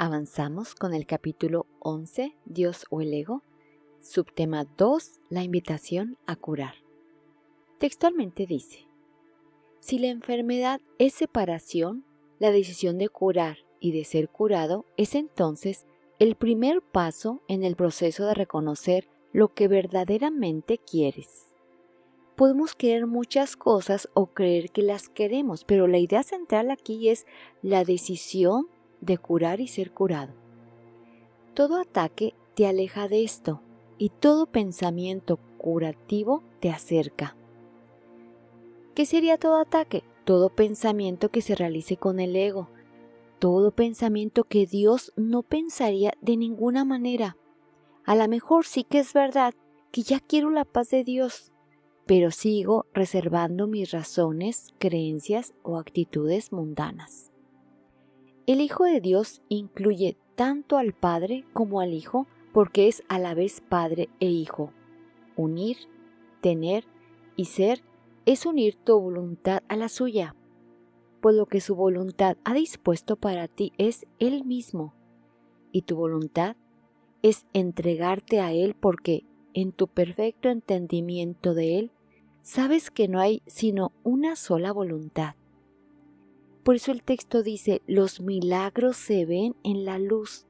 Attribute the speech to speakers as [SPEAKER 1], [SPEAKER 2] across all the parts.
[SPEAKER 1] Avanzamos con el capítulo 11, Dios o el ego. Subtema 2, la invitación a curar. Textualmente dice: si la enfermedad es separación, la decisión de curar y de ser curado es entonces el primer paso en el proceso de reconocer lo que verdaderamente quieres. Podemos querer muchas cosas o creer que las queremos, pero la idea central aquí es la decisión de curar y ser curado. Todo ataque te aleja de esto y todo pensamiento curativo te acerca. ¿Qué sería todo ataque? Todo pensamiento que se realice con el ego, todo pensamiento que Dios no pensaría de ninguna manera. A lo mejor sí que es verdad que ya quiero la paz de Dios, pero sigo reservando mis razones, creencias o actitudes mundanas. El Hijo de Dios incluye tanto al Padre como al Hijo porque es a la vez Padre e Hijo. Unir, tener y ser es unir tu voluntad a la suya, pues lo que su voluntad ha dispuesto para ti es Él mismo, y tu voluntad es entregarte a Él porque en tu perfecto entendimiento de Él sabes que no hay sino una sola voluntad. Por eso el texto dice: los milagros se ven en la luz.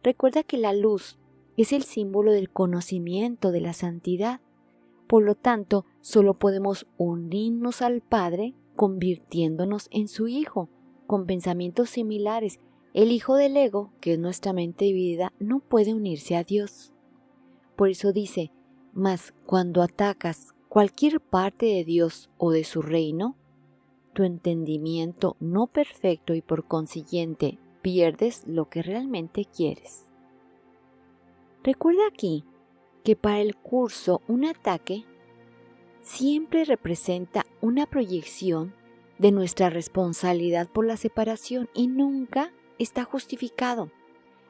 [SPEAKER 1] Recuerda que la luz es el símbolo del conocimiento de la santidad. Por lo tanto, solo podemos unirnos al Padre convirtiéndonos en su Hijo, con pensamientos similares. El hijo del ego, que es nuestra mente dividida, no puede unirse a Dios. Por eso dice: mas cuando atacas cualquier parte de Dios o de su reino, tu entendimiento no perfecto y por consiguiente pierdes lo que realmente quieres. Recuerda aquí que para el curso un ataque siempre representa una proyección de nuestra responsabilidad por la separación y nunca está justificado.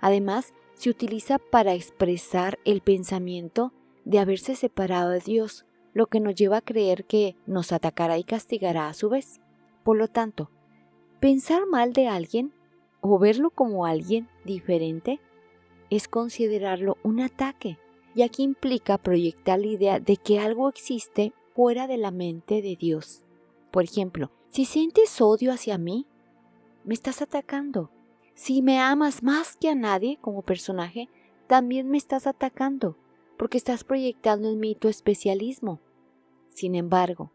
[SPEAKER 1] Además, se utiliza para expresar el pensamiento de haberse separado de Dios, lo que nos lleva a creer que nos atacará y castigará a su vez. Por lo tanto, pensar mal de alguien o verlo como alguien diferente es considerarlo un ataque, ya que implica proyectar la idea de que algo existe fuera de la mente de Dios. Por ejemplo, si sientes odio hacia mí, me estás atacando. Si me amas más que a nadie como personaje, también me estás atacando, porque estás proyectando en mí tu especialismo. Sin embargo,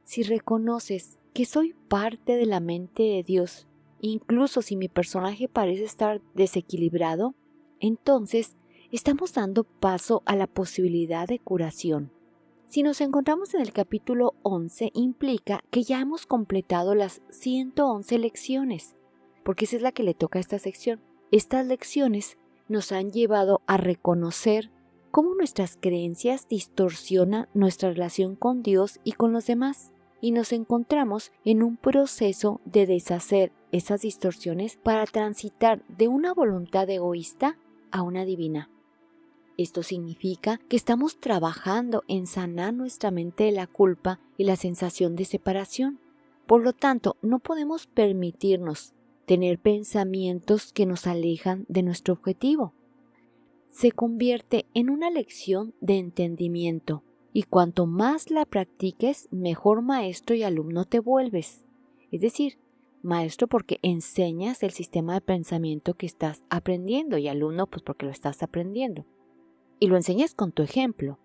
[SPEAKER 1] si reconoces que soy parte de la mente de Dios, incluso si mi personaje parece estar desequilibrado, entonces estamos dando paso a la posibilidad de curación. Si nos encontramos en el capítulo 11, implica que ya hemos completado las 111 lecciones, porque esa es la que le toca a esta sección. Estas lecciones nos han llevado a reconocer cómo nuestras creencias distorsionan nuestra relación con Dios y con los demás, y nos encontramos en un proceso de deshacer esas distorsiones para transitar de una voluntad egoísta a una divina. Esto significa que estamos trabajando en sanar nuestra mente de la culpa y la sensación de separación. Por lo tanto, no podemos permitirnos tener pensamientos que nos alejan de nuestro objetivo. Se convierte en una lección de entendimiento, y cuanto más la practiques, mejor maestro y alumno te vuelves. Es decir, maestro porque enseñas el sistema de pensamiento que estás aprendiendo, y alumno pues porque lo estás aprendiendo. Y lo enseñas con tu ejemplo.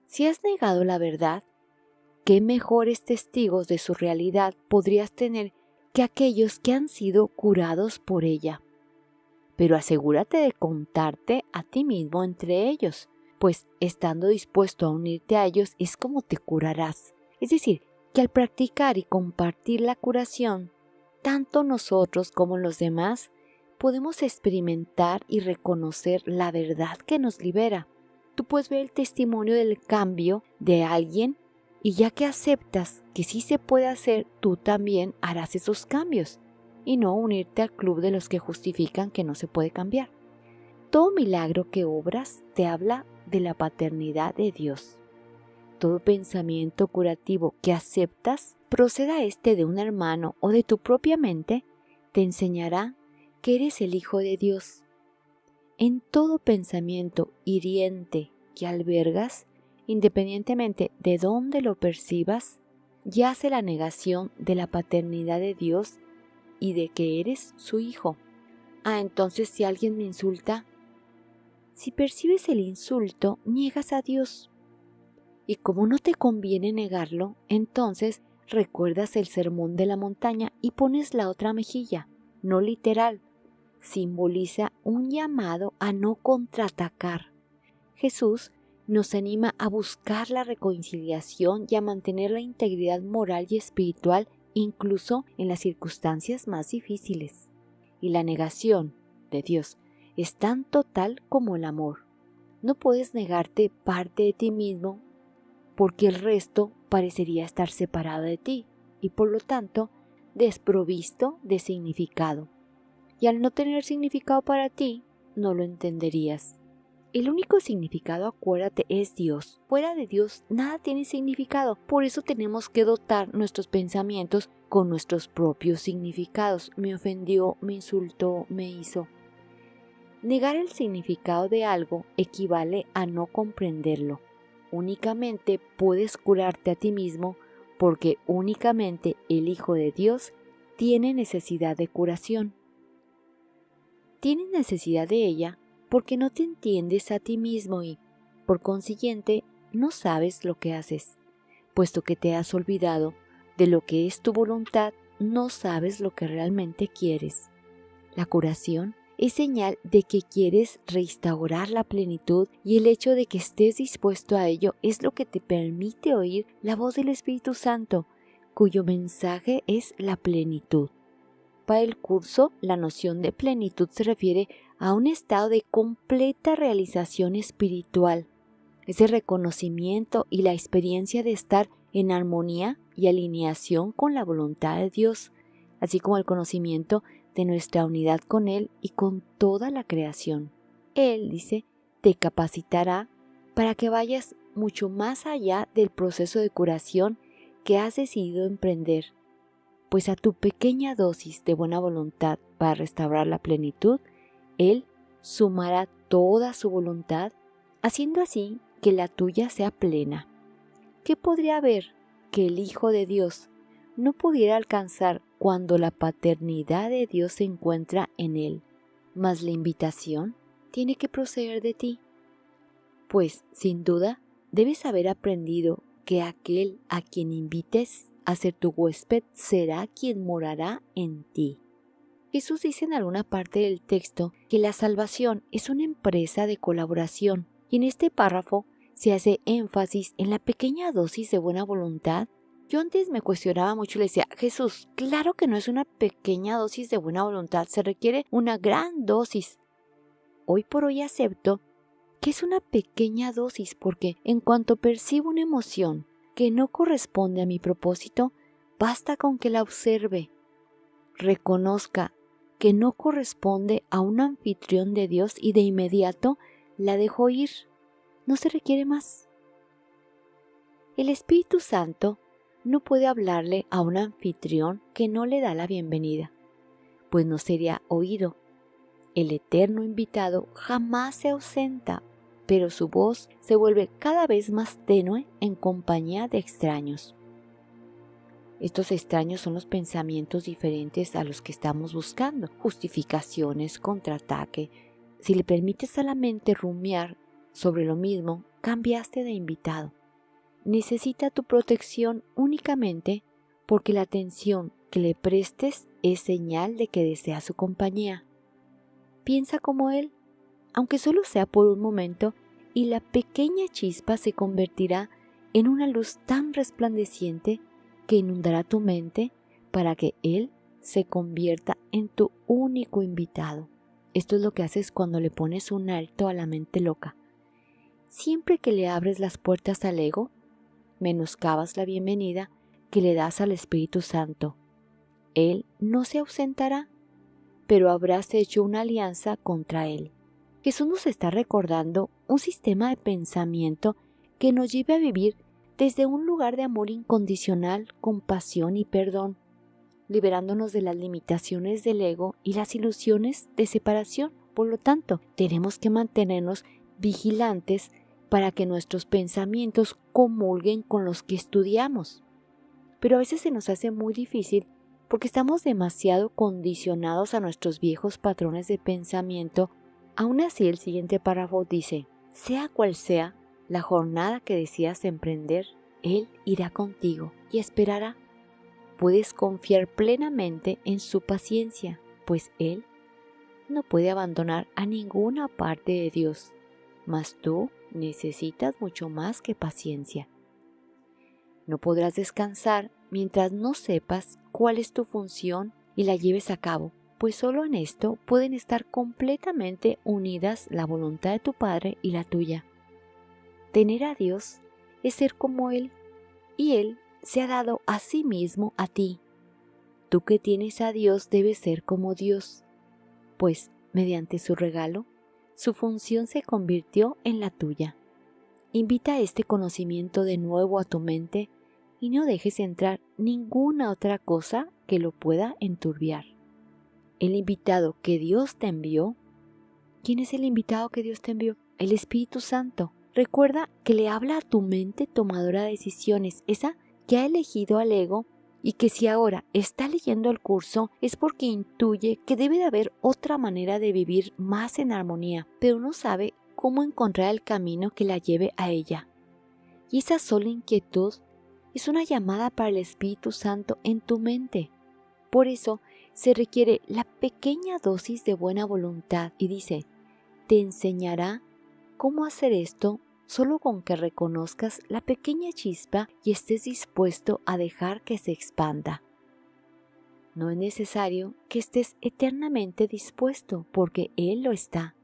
[SPEAKER 1] Si has negado la verdad, ¿qué mejores testigos de su realidad podrías tener que aquellos que han sido curados por ella? Pero asegúrate de contarte a ti mismo entre ellos, pues estando dispuesto a unirte a ellos es como te curarás. Es decir, que al practicar y compartir la curación, tanto nosotros como los demás podemos experimentar y reconocer la verdad que nos libera. Tú puedes ver el testimonio del cambio de alguien y ya que aceptas que sí se puede hacer, tú también harás esos cambios y no unirte al club de los que justifican que no se puede cambiar. Todo milagro que obras te habla de la paternidad de Dios. Todo pensamiento curativo que aceptas, proceda este de un hermano o de tu propia mente, te enseñará que eres el Hijo de Dios en todo pensamiento hiriente que albergas, independientemente de dónde lo percibas, yace la negación de la paternidad de Dios y de que eres su hijo. Entonces si alguien me insulta, si percibes el insulto, niegas a Dios. Y como no te conviene negarlo, entonces recuerdas el sermón de la montaña y pones la otra mejilla, no literal. Simboliza un llamado a no contraatacar. Jesús nos anima a buscar la reconciliación y a mantener la integridad moral y espiritual incluso en las circunstancias más difíciles. Y la negación de Dios es tan total como el amor. No puedes negarte parte de ti mismo porque el resto parecería estar separado de ti y por lo tanto desprovisto de significado. Y al no tener significado para ti, no lo entenderías. El único significado, acuérdate, es Dios. Fuera de Dios, nada tiene significado. Por eso tenemos que dotar nuestros pensamientos con nuestros propios significados. Me ofendió, me insultó, me hizo. Negar el significado de algo equivale a no comprenderlo. Únicamente puedes curarte a ti mismo porque únicamente el Hijo de Dios tiene necesidad de curación. Tienes necesidad de ella porque no te entiendes a ti mismo y, por consiguiente, no sabes lo que haces. Puesto que te has olvidado de lo que es tu voluntad, no sabes lo que realmente quieres. La curación es señal de que quieres restaurar la plenitud y el hecho de que estés dispuesto a ello es lo que te permite oír la voz del Espíritu Santo, cuyo mensaje es la plenitud. Para el curso, la noción de plenitud se refiere a un estado de completa realización espiritual. Ese reconocimiento y la experiencia de estar en armonía y alineación con la voluntad de Dios, así como el conocimiento de nuestra unidad con Él y con toda la creación. Él, dice, te capacitará para que vayas mucho más allá del proceso de curación que has decidido emprender, pues a tu pequeña dosis de buena voluntad para restaurar la plenitud, Él sumará toda su voluntad, haciendo así que la tuya sea plena. ¿Qué podría haber que el Hijo de Dios no pudiera alcanzar cuando la paternidad de Dios se encuentra en Él? Mas la invitación tiene que proceder de ti, pues, sin duda, debes haber aprendido que aquel a quien invites a ser tu huésped será quien morará en ti. Jesús dice en alguna parte del texto que la salvación es una empresa de colaboración y en este párrafo se hace énfasis en la pequeña dosis de buena voluntad. Yo antes me cuestionaba mucho y le decía, Jesús, claro que no es una pequeña dosis de buena voluntad, se requiere una gran dosis. Hoy por hoy acepto que es una pequeña dosis porque en cuanto percibo una emoción que no corresponde a mi propósito, basta con que la observe, reconozca que no corresponde a un anfitrión de Dios y de inmediato la dejo ir. No se requiere más. El Espíritu Santo no puede hablarle a un anfitrión que no le da la bienvenida, pues no sería oído. El eterno invitado jamás se ausenta, pero su voz se vuelve cada vez más tenue en compañía de extraños. Estos extraños son los pensamientos diferentes a los que estamos buscando, justificaciones, contraataque. Si le permites a la mente rumiar sobre lo mismo, cambiaste de invitado. Necesita tu protección únicamente porque la atención que le prestes es señal de que desea su compañía. Piensa como él, aunque solo sea por un momento, y la pequeña chispa se convertirá en una luz tan resplandeciente que inundará tu mente para que él se convierta en tu único invitado. Esto es lo que haces cuando le pones un alto a la mente loca. Siempre que le abres las puertas al ego, menoscabas la bienvenida que le das al Espíritu Santo. Él no se ausentará, pero habrás hecho una alianza contra él. Jesús nos está recordando un sistema de pensamiento que nos lleve a vivir desde un lugar de amor incondicional, compasión y perdón, liberándonos de las limitaciones del ego y las ilusiones de separación. Por lo tanto, tenemos que mantenernos vigilantes para que nuestros pensamientos comulguen con los que estudiamos. Pero a veces se nos hace muy difícil porque estamos demasiado condicionados a nuestros viejos patrones de pensamiento. Aún así, el siguiente párrafo dice: sea cual sea la jornada que decidas emprender, Él irá contigo y esperará. Puedes confiar plenamente en su paciencia, pues Él no puede abandonar a ninguna parte de Dios, mas tú necesitas mucho más que paciencia. No podrás descansar mientras no sepas cuál es tu función y la lleves a cabo, pues solo en esto pueden estar completamente unidas la voluntad de tu Padre y la tuya. Tener a Dios es ser como Él, y Él se ha dado a sí mismo a ti. Tú que tienes a Dios debes ser como Dios, pues mediante su regalo, su función se convirtió en la tuya. Invita este conocimiento de nuevo a tu mente y no dejes entrar ninguna otra cosa que lo pueda enturbiar. El invitado que Dios te envió. ¿Quién es el invitado que Dios te envió? El Espíritu Santo. Recuerda que le habla a tu mente tomadora de decisiones, esa que ha elegido al ego, y que si ahora está leyendo el curso es porque intuye que debe de haber otra manera de vivir más en armonía, pero no sabe cómo encontrar el camino que la lleve a ella. Y esa sola inquietud es una llamada para el Espíritu Santo en tu mente. Por eso se requiere la pequeña dosis de buena voluntad y dice: te enseñará cómo hacer esto solo con que reconozcas la pequeña chispa y estés dispuesto a dejar que se expanda. No es necesario que estés eternamente dispuesto, porque Él lo está.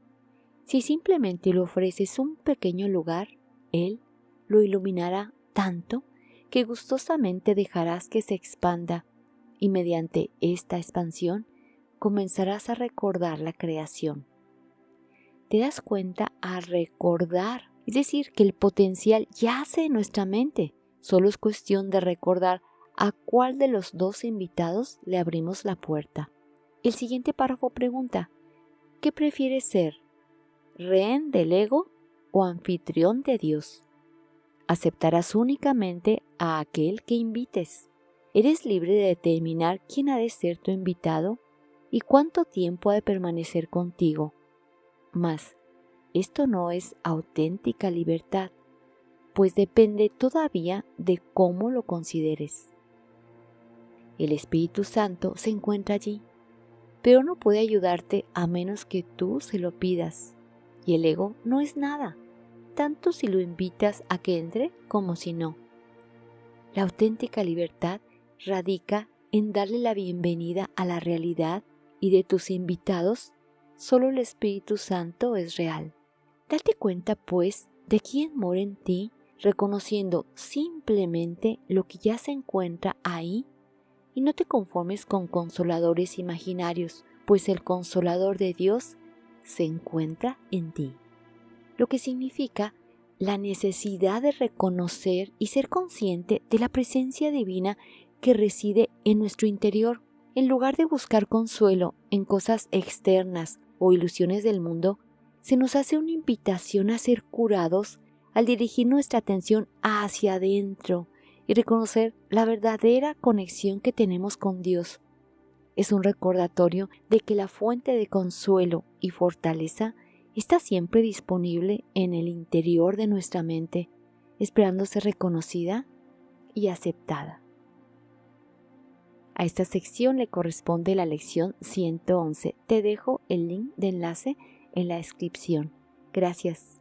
[SPEAKER 1] Si simplemente le ofreces un pequeño lugar, Él lo iluminará tanto que gustosamente dejarás que se expanda, y mediante esta expansión comenzarás a recordar la creación. ¿Te das cuenta? A recordar, es decir, que el potencial yace en nuestra mente. Solo es cuestión de recordar a cuál de los dos invitados le abrimos la puerta. El siguiente párrafo pregunta: ¿qué prefieres ser? ¿Rehén del ego o anfitrión de Dios? Aceptarás únicamente a aquel que invites. Eres libre de determinar quién ha de ser tu invitado y cuánto tiempo ha de permanecer contigo. Mas esto no es auténtica libertad, pues depende todavía de cómo lo consideres. El Espíritu Santo se encuentra allí, pero no puede ayudarte a menos que tú se lo pidas. Y el ego no es nada, tanto si lo invitas a que entre como si no. La auténtica libertad radica en darle la bienvenida a la realidad, y de tus invitados, solo el Espíritu Santo es real. Date cuenta, pues, de quién mora en ti, reconociendo simplemente lo que ya se encuentra ahí, y no te conformes con consoladores imaginarios, pues el consolador de Dios se encuentra en ti. Lo que significa la necesidad de reconocer y ser consciente de la presencia divina que reside en nuestro interior. En lugar de buscar consuelo en cosas externas o ilusiones del mundo, se nos hace una invitación a ser curados al dirigir nuestra atención hacia adentro y reconocer la verdadera conexión que tenemos con Dios. Es un recordatorio de que la fuente de consuelo y fortaleza está siempre disponible en el interior de nuestra mente, esperando ser reconocida y aceptada. A esta sección le corresponde la lección 111. Te dejo el link de enlace en la descripción. Gracias.